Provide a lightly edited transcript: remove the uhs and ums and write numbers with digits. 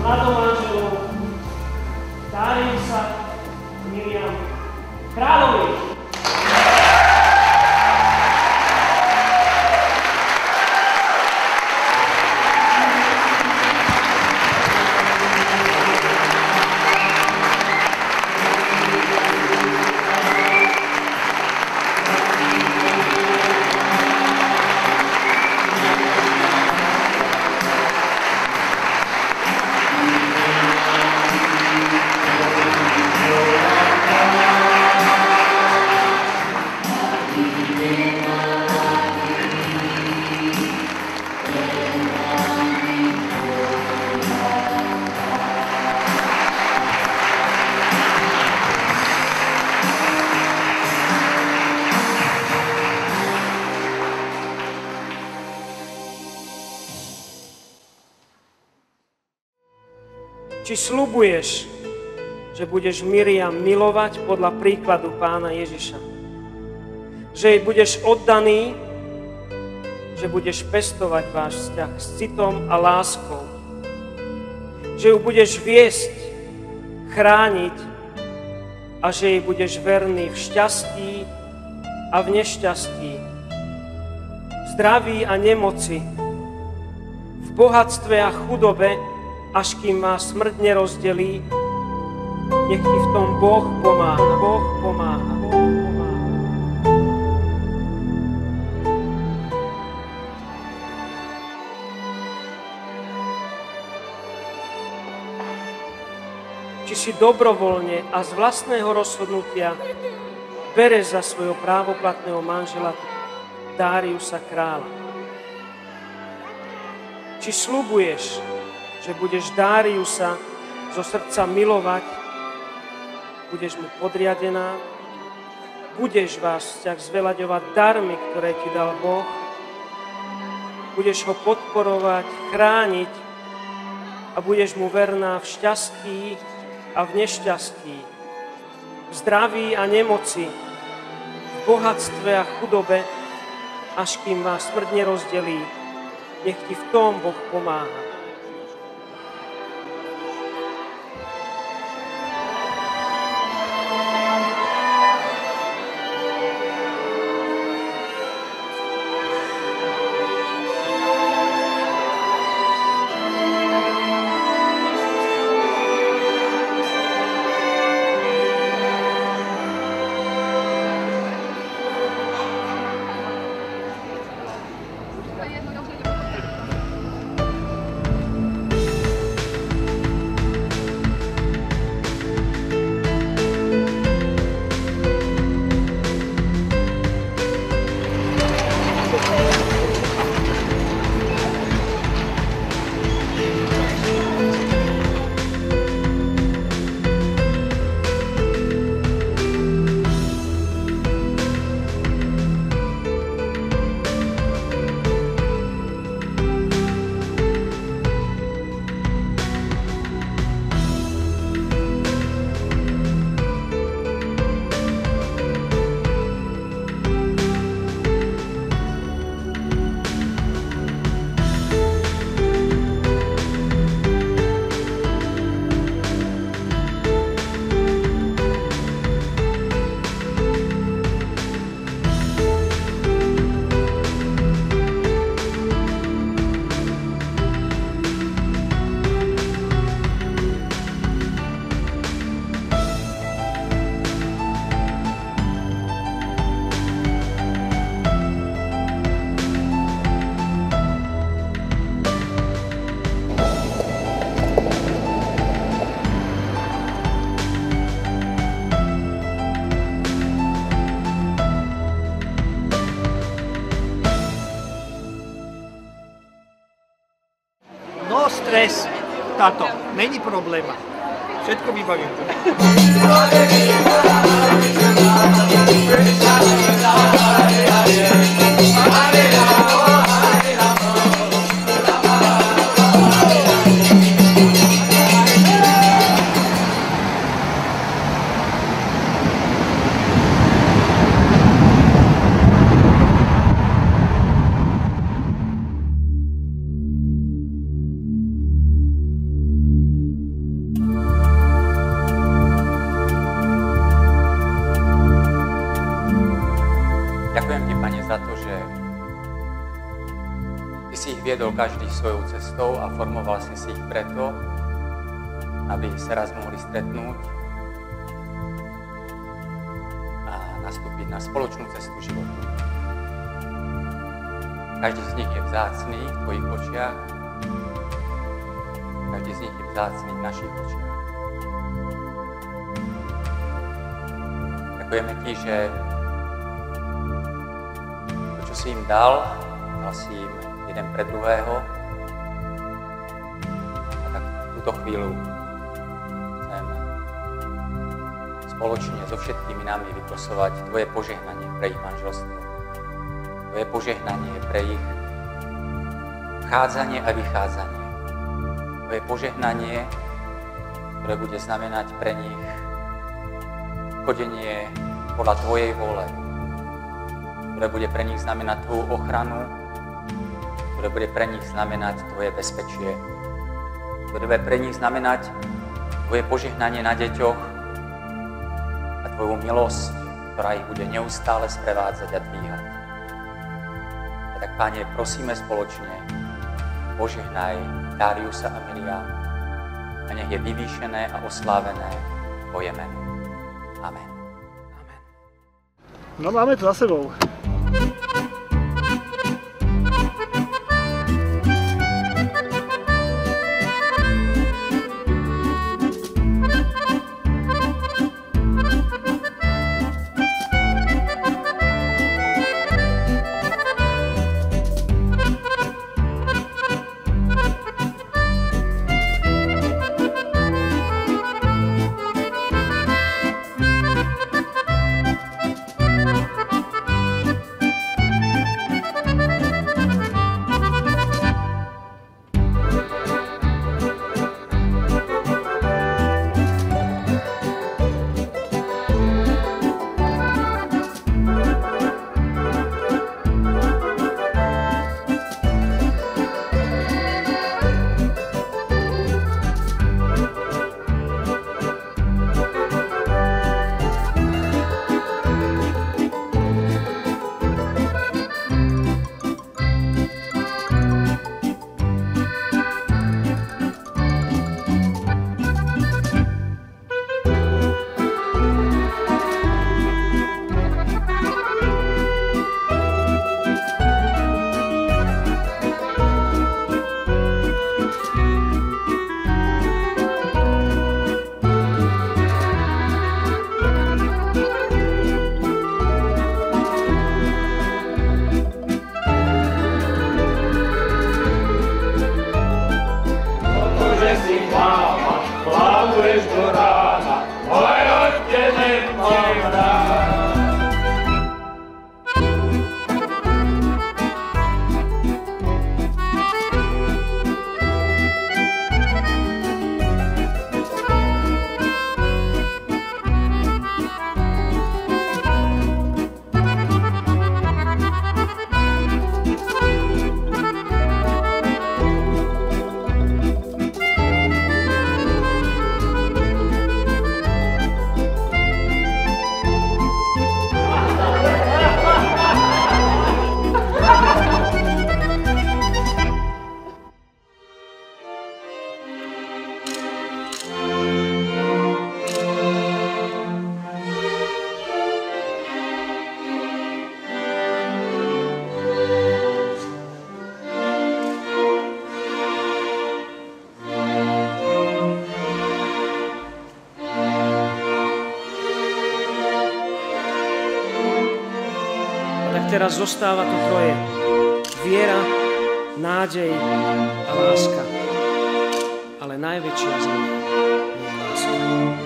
mladou manželou Dariusa Miriam Královej. Či sľubuješ, že budeš Miriam milovať podľa príkladu Pána Ježiša? Že jej budeš oddaný, že budeš pestovať váš vzťah s citom a láskou? Že ju budeš viesť, chrániť a že jej budeš verný v šťastí a v nešťastí, v zdraví a nemoci, v bohatstve a chudobe, až kým vás smrť nerozdelí, nech ti v tom Boh pomáha. Boh pomáha. Boh pomáha. Či si dobrovoľne a z vlastného rozhodnutia bereš za svojho právoplatného manžela Dariusa kráľa. Či sľubuješ, že budeš Dariusa zo srdca milovať, budeš mu podriadená, budeš váš vzťah zveľaďovať darmi, ktoré ti dal Boh, budeš ho podporovať, chrániť a budeš mu verná v šťastí a v nešťastí, v zdraví a nemoci, v bohatstve a chudobe, až kým vás smrť nerozdelí, nech ti v tom Boh pomáha. Stres, táto, není probléma. Všetko vybavím. viedol každý svojou cestou a formoval si ich preto, aby sa raz mohli stretnúť a nastúpiť na spoločnú cestu života. Každý z nich je vzácný v tvojich očiach, každý z nich je vzácný v našich očiach. Ďakujeme ti, že to, čo si im dal si im jeden pre druhého. A tak v túto chvíľu chcem spoločne so všetkými nami vyprosovať tvoje požehnanie pre ich manželstvo. Tvoje požehnanie pre ich vchádzanie a vychádzanie. Tvoje požehnanie, ktoré bude znamenať pre nich chodenie podľa tvojej vôle, ktoré bude pre nich znamenať tvoju ochranu, ktoré bude pre nich znamenať tvoje bezpečie, ktoré bude pre nich znamenať tvoje požehnanie na deťoch a tvoju milosť, ktorá ich bude neustále sprevádzať a dvíhať. A tak, Páne, prosíme spoločne, požehnaj Dariusa a Miriam a nech je vyvýšené a oslávené tvoje meno. Amen. Amen. No, máme to za sebou. Teraz zostáva to troje. Viera, nádej a láska. Ale najväčšia z nich je láska.